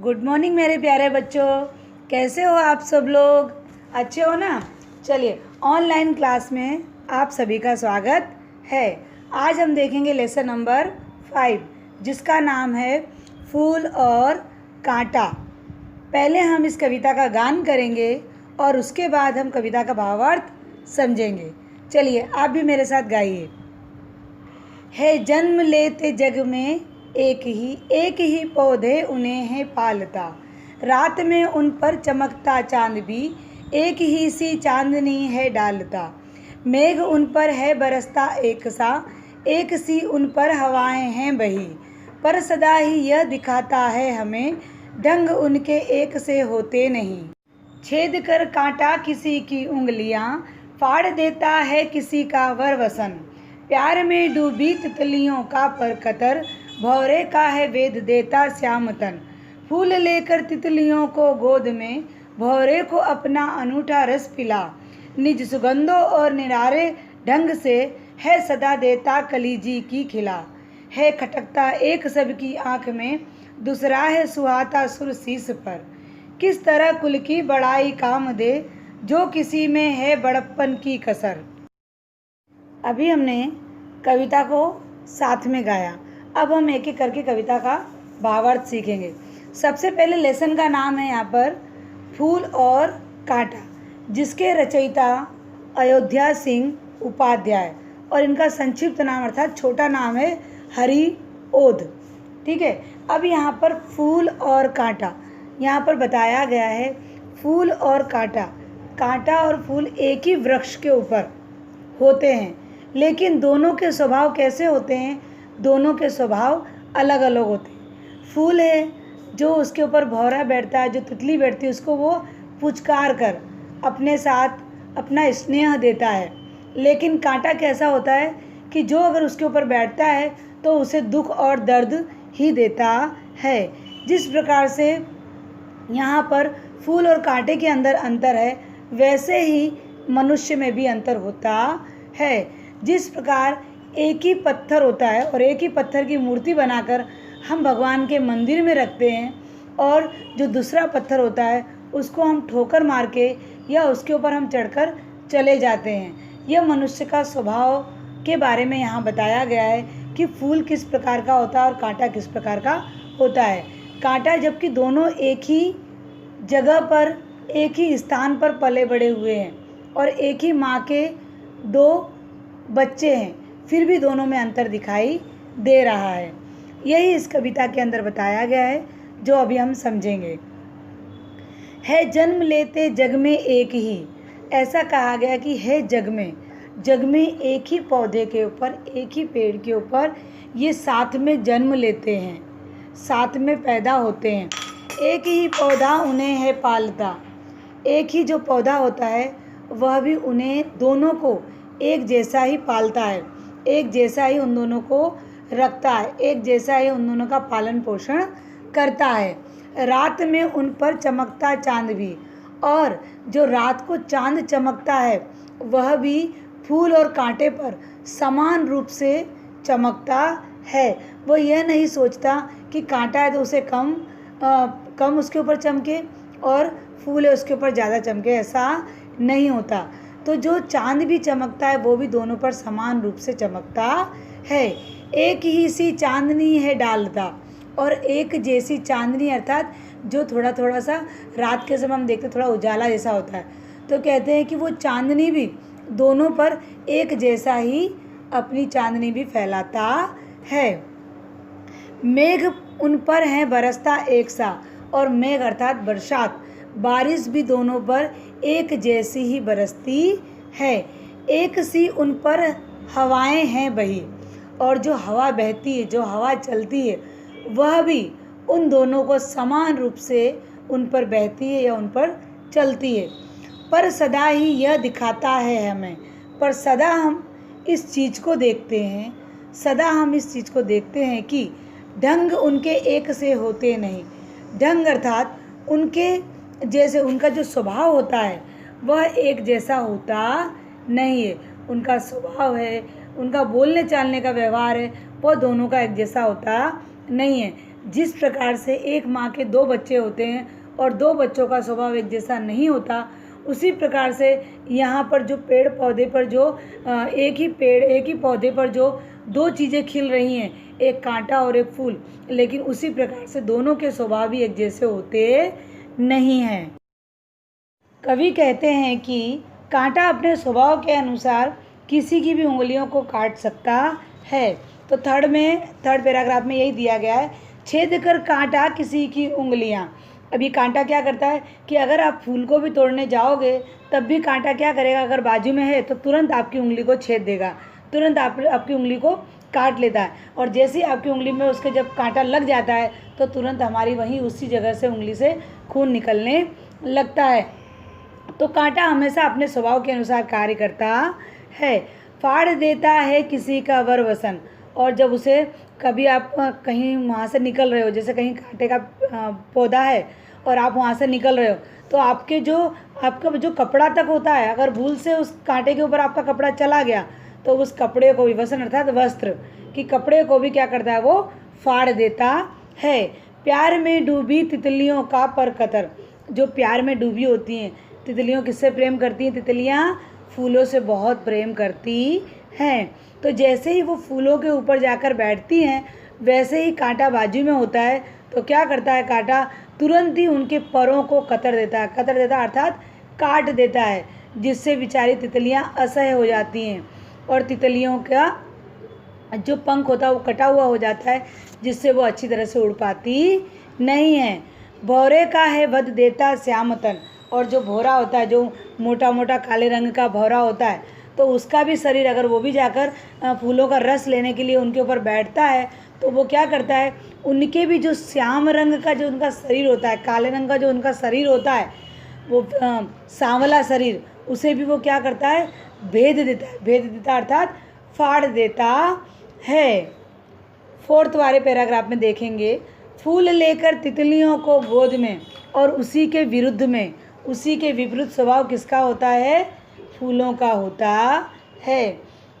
Good morning मेरे प्यारे बच्चों। कैसे हो आप सब लोग? अच्छे हो ना? चलिए, ऑनलाइन क्लास में आप सभी का स्वागत है। आज हम देखेंगे लेसन नंबर 5 जिसका नाम है फूल और कांटा। पहले हम इस कविता का गान करेंगे और उसके बाद हम कविता का भावार्थ समझेंगे। चलिए आप भी मेरे साथ गाइए। है जन्म लेते जग में एक ही पौधे उन्हें है पालता। रात में उन पर चमकता चांद भी एक ही सी चांदनी है डालता। मेघ उन पर है बरसता एक सा, एक सी उन पर हवाएं हैं बही। पर सदा ही यह दिखाता है हमें, ढंग उनके एक से होते नहीं। छेद कर कांटा किसी की उंगलियां, फाड़ देता है किसी का वरवसन। प्यार में डूबी तितलियों का पर कतर, भौरे का है वेद देता श्याम तन। फूल लेकर तितलियों को गोद में, भौरे को अपना अनूठा रस पिला। निज सुगंधों और निरारे ढंग से है सदा देता कलीजी की खिला। है खटकता एक सबकी आंख में, दूसरा है सुहाता सुर शीस पर। किस तरह कुल की बड़ाई काम दे, जो किसी में है बड़प्पन की कसर। अभी हमने कविता को साथ में गाया। अब हम एक एक करके कविता का भावार्थ सीखेंगे। सबसे पहले लेसन का नाम है यहाँ पर फूल और कांटा, जिसके रचयिता अयोध्या सिंह उपाध्याय और इनका संक्षिप्त नाम अर्थात छोटा नाम है हरि ओध। ठीक है। अब यहाँ पर फूल और कांटा यहाँ पर बताया गया है। फूल और कांटा, कांटा और फूल एक ही वृक्ष के ऊपर होते हैं, लेकिन दोनों के स्वभाव कैसे होते हैं? दोनों के स्वभाव अलग अलग होते हैं। फूल है जो उसके ऊपर भौरा बैठता है, जो तितली बैठती है उसको वो पुचकार कर अपने साथ अपना स्नेह देता है। लेकिन कांटा कैसा होता है कि जो अगर उसके ऊपर बैठता है तो उसे दुख और दर्द ही देता है। जिस प्रकार से यहाँ पर फूल और कांटे के अंदर अंतर है, वैसे ही मनुष्य में भी अंतर होता है। जिस प्रकार एक ही पत्थर होता है और एक ही पत्थर की मूर्ति बनाकर हम भगवान के मंदिर में रखते हैं, और जो दूसरा पत्थर होता है उसको हम ठोकर मार के या उसके ऊपर हम चढ़कर चले जाते हैं। यह मनुष्य का स्वभाव के बारे में यहाँ बताया गया है कि फूल किस प्रकार का होता है और कांटा किस प्रकार का होता है। कांटा जबकि दोनों एक ही जगह पर एक ही स्थान पर पले बड़े हुए हैं और एक ही माँ के दो बच्चे हैं, फिर भी दोनों में अंतर दिखाई दे रहा है। यही इस कविता के अंदर बताया गया है, जो अभी हम समझेंगे। है जन्म लेते जग में एक ही, ऐसा कहा गया कि है जग में एक ही पौधे के ऊपर, एक ही पेड़ के ऊपर ये साथ में जन्म लेते हैं, साथ में पैदा होते हैं। एक ही पौधा उन्हें है पालता। एक ही जो पौधा होता है वह भी उन्हें दोनों को एक जैसा ही पालता है, एक जैसा ही उन दोनों को रखता है, एक जैसा ही उन दोनों का पालन पोषण करता है। रात में उन पर चमकता चांद भी, और जो रात को चांद चमकता है वह भी फूल और कांटे पर समान रूप से चमकता है। वो यह नहीं सोचता कि कांटा है तो उसे कम उसके ऊपर चमके और फूल है उसके ऊपर ज़्यादा चमके, ऐसा नहीं होता। तो जो चांद भी चमकता है वो भी दोनों पर समान रूप से चमकता है। एक ही सी चांदनी है डालता, और एक जैसी चांदनी अर्थात जो थोड़ा थोड़ा सा रात के समय हम देखते थोड़ा उजाला जैसा होता है, तो कहते हैं कि वो चांदनी भी दोनों पर एक जैसा ही अपनी चांदनी भी फैलाता है। मेघ उन पर है बरसता एक सा, और मेघ अर्थात बरसात, बारिश भी दोनों पर एक जैसी ही बरसती है। एक सी उन पर हवाएं हैं बही, और जो हवा बहती है, जो हवा चलती है, वह भी उन दोनों को समान रूप से उन पर बहती है या उन पर चलती है। पर सदा ही यह दिखाता है हमें, पर सदा हम इस चीज़ को देखते हैं, सदा हम इस चीज़ को देखते हैं कि ढंग उनके एक से होते नहीं। ढंग अर्थात उनके जैसे उनका जो स्वभाव होता है वह एक जैसा होता नहीं है। उनका स्वभाव है, उनका बोलने चालने का व्यवहार है, वह दोनों का एक जैसा होता नहीं है। जिस प्रकार से एक माँ के दो बच्चे होते हैं और दो बच्चों का स्वभाव एक जैसा नहीं होता, उसी प्रकार से यहाँ पर जो पेड़ पौधे पर जो एक ही पौधे पर जो दो चीज़ें खिल रही हैं, एक कांटा और एक फूल, लेकिन उसी प्रकार से दोनों के स्वभाव भी एक जैसे होते नहीं हैं। कवि कहते हैं कि कांटा अपने स्वभाव के अनुसार किसी की भी उंगलियों को काट सकता है। तो थर्ड पैराग्राफ में यही दिया गया है, छेद कर कांटा किसी की उंगलियां। अभी कांटा क्या करता है कि अगर आप फूल को भी तोड़ने जाओगे तब भी कांटा क्या करेगा, अगर बाजू में है तो तुरंत आपकी उंगली को छेद देगा, तुरंत आपकी उंगली को काट लेता है। और जैसे ही आपकी उंगली में उसके जब कांटा लग जाता है तो तुरंत हमारी वहीं उसी जगह से उंगली से खून निकलने लगता है। तो कांटा हमेशा अपने स्वभाव के अनुसार कार्य करता है। फाड़ देता है किसी का वर वसन। और जब उसे कभी आप कहीं वहाँ से निकल रहे हो, जैसे कहीं कांटे का पौधा है और आप वहाँ से निकल रहे हो, तो आपका जो कपड़ा तक होता है, अगर भूल से उस कांटे के ऊपर आपका कपड़ा चला गया तो उस कपड़े को भी, वसन अर्थात वस्त्र कि कपड़े को भी क्या करता है, वो फाड़ देता है। प्यार में डूबी तितलियों का पर कतर। जो प्यार में डूबी होती हैं तितलियों, किससे प्रेम करती हैं तितलियाँ? फूलों से बहुत प्रेम करती हैं। तो जैसे ही वो फूलों के ऊपर जाकर बैठती हैं, वैसे ही कांटा बाजू में होता है तो क्या करता है, कांटा तुरंत ही उनके परों को कतर देता है अर्थात काट देता है, जिससे बेचारी तितलियाँ असह्य हो जाती हैं और तितलियों का जो पंख होता है वो कटा हुआ हो जाता है, जिससे वो अच्छी तरह से उड़ पाती नहीं है। भौरे का है वध देता श्यामतन। और जो भौरा होता है, जो मोटा मोटा काले रंग का भौरा होता है, तो उसका भी शरीर, अगर वो भी जाकर फूलों का रस लेने के लिए उनके ऊपर बैठता है तो वो क्या करता है, उनके भी जो श्याम रंग का जो उनका शरीर होता है, काले रंग का जो उनका शरीर होता है, वो सांवला शरीर, उसे भी वो क्या करता है, भेद देता अर्थात फाड़ देता है। फोर्थ वाले पैराग्राफ में देखेंगे, फूल लेकर तितलियों को गोद में और उसी के विपरीत स्वभाव किसका होता है, फूलों का होता है।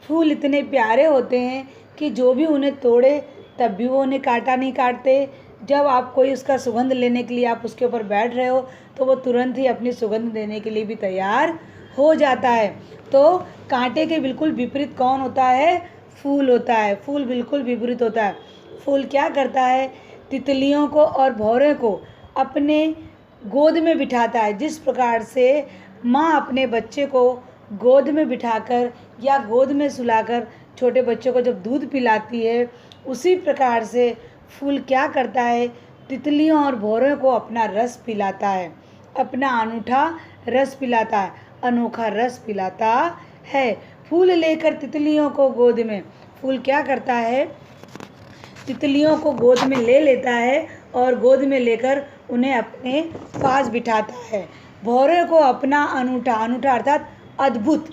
फूल इतने प्यारे होते हैं कि जो भी उन्हें तोड़े तब भी वो उन्हें काटा नहीं काटते। जब आप कोई उसका सुगंध लेने के लिए आप उसके ऊपर बैठ रहे हो तो वो तुरंत ही अपनी सुगंध देने के लिए भी तैयार हो जाता है। तो कांटे के बिल्कुल विपरीत कौन होता है, फूल होता है। फूल बिल्कुल विपरीत होता है। फूल क्या करता है, तितलियों को और भौरे को अपने गोद में बिठाता है। जिस प्रकार से माँ अपने बच्चे को गोद में बिठाकर या गोद में सुलाकर छोटे बच्चों को जब दूध पिलाती है, उसी प्रकार से फूल क्या करता है, तितलियों और भौरों को अपना रस पिलाता है, अपना अनूठा रस पिलाता है, अनोखा रस पिलाता है। फूल लेकर तितलियों को गोद में, फूल क्या करता है, तितलियों को गोद में ले लेता है और गोद में लेकर उन्हें अपने पास बिठाता है। भौरे को अपना अनूठा अर्थात अद्भुत,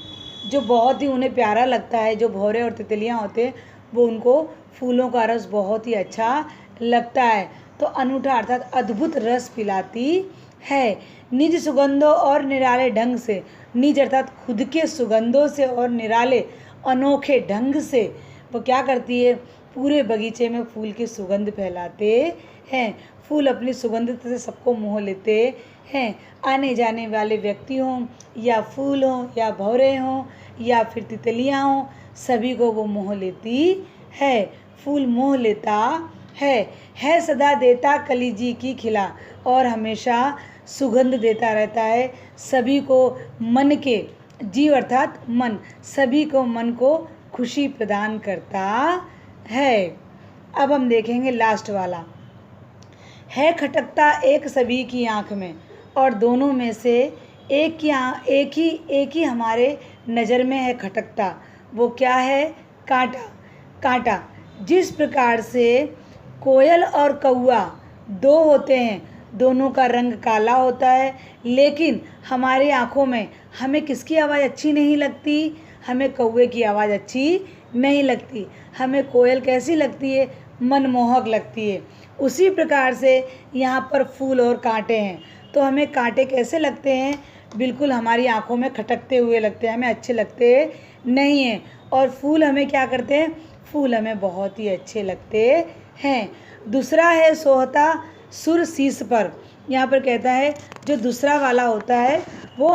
जो बहुत ही उन्हें प्यारा लगता है, जो भौरे और तितलियाँ होते हैं वो उनको फूलों का रस बहुत ही अच्छा लगता है, तो अनूठा अर्थात अद्भुत रस पिलाती है। निज सुगंधों और निराले ढंग से, निज अर्थात खुद के सुगंधों से और निराले अनोखे ढंग से वो क्या करती है, पूरे बगीचे में फूल की सुगंध फैलाते हैं। फूल अपनी सुगंध से सबको मोह लेते हैं। आने जाने वाले व्यक्ति हों या फूल हों या भौरे हों या फिर तितलियाँ हों, सभी को वो मोह लेती है। फूल मोह लेता है सदा देता कलीजी की खिला, और हमेशा सुगंध देता रहता है सभी को, मन के, जीव अर्थात मन, सभी को मन को खुशी प्रदान करता है। अब हम देखेंगे लास्ट वाला, है खटकता एक सभी की आँख में, और दोनों में से एक ही हमारे नज़र में है खटकता। वो क्या है, कांटा। जिस प्रकार से कोयल और कौआ दो होते हैं, दोनों का रंग काला होता है, लेकिन हमारी आँखों में हमें किसकी आवाज़ अच्छी नहीं लगती, हमें कौवे की आवाज़ अच्छी नहीं लगती, हमें कोयल कैसी लगती है, मनमोहक लगती है। उसी प्रकार से यहाँ पर फूल और कांटे हैं, तो हमें कांटे कैसे लगते हैं, बिल्कुल हमारी आँखों में खटकते हुए लगते हैं, हमें अच्छे लगते नहीं हैं। और फूल हमें क्या करते हैं, फूल हमें बहुत ही अच्छे लगते हैं। दूसरा है सोहता सुर शीस पर। यहाँ पर कहता है जो दूसरा वाला होता है वो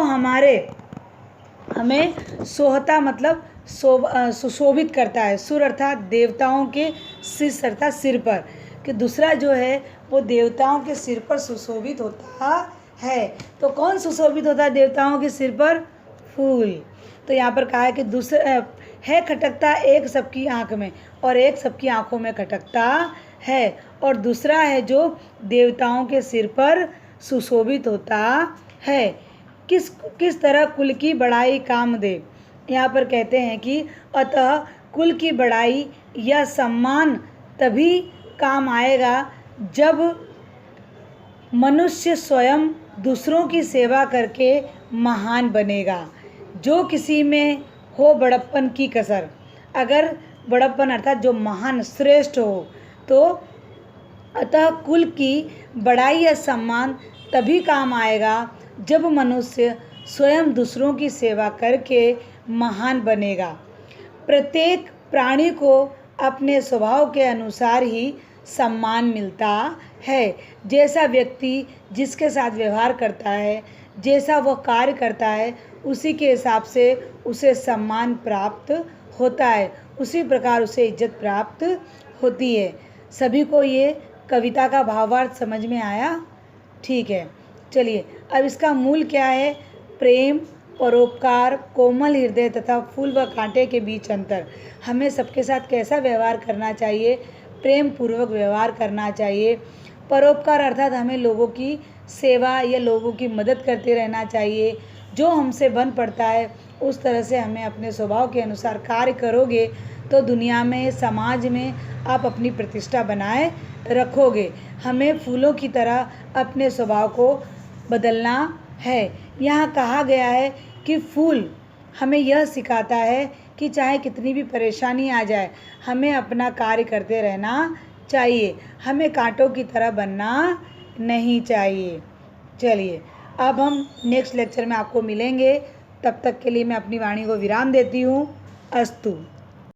हमें सोहता मतलब सुशोभित करता है। सुर अर्थात देवताओं के, शीस अर्थात सिर पर, कि दूसरा जो है वो देवताओं के सिर पर सुशोभित होता है। तो कौन सुशोभित होता है देवताओं के सिर पर? फूल। तो यहाँ पर कहा है कि दूसरा है खटकता एक सबकी आँख में और एक सबकी आँखों में खटकता है, और दूसरा है जो देवताओं के सिर पर सुशोभित होता है। किस तरह कुल की बड़ाई कामदेव। यहाँ पर कहते हैं कि अतः कुल की बड़ाई या सम्मान तभी काम आएगा जब मनुष्य स्वयं दूसरों की सेवा करके महान बनेगा। जो किसी में हो बड़प्पन की कसर, अगर बड़प्पन अर्थात जो महान श्रेष्ठ हो, तो अतः कुल की बड़ाई या सम्मान तभी काम आएगा जब मनुष्य स्वयं दूसरों की सेवा करके महान बनेगा। प्रत्येक प्राणी को अपने स्वभाव के अनुसार ही सम्मान मिलता है। जैसा व्यक्ति जिसके साथ व्यवहार करता है, जैसा वह कार्य करता है, उसी के हिसाब से उसे सम्मान प्राप्त होता है, उसी प्रकार उसे इज्जत प्राप्त होती है। सभी को ये कविता का भावार्थ समझ में आया? ठीक है, चलिए अब इसका मूल क्या है? प्रेम, परोपकार, कोमल हृदय तथा फूल व कांटे के बीच अंतर। हमें सबके साथ कैसा व्यवहार करना चाहिए? प्रेम पूर्वक व्यवहार करना चाहिए। परोपकार अर्थात हमें लोगों की सेवा या लोगों की मदद करते रहना चाहिए। जो हमसे बन पड़ता है उस तरह से हमें अपने स्वभाव के अनुसार कार्य करोगे तो दुनिया में, समाज में आप अपनी प्रतिष्ठा बनाए रखोगे। हमें फूलों की तरह अपने स्वभाव को बदलना है। यहाँ कहा गया है कि फूल हमें यह सिखाता है कि चाहे कितनी भी परेशानी आ जाए, हमें अपना कार्य करते रहना चाहिए। हमें कांटों की तरह बनना नहीं चाहिए। चलिए अब हम नेक्स्ट लेक्चर में आपको मिलेंगे। तब तक के लिए मैं अपनी वाणी को विराम देती हूँ। अस्तु।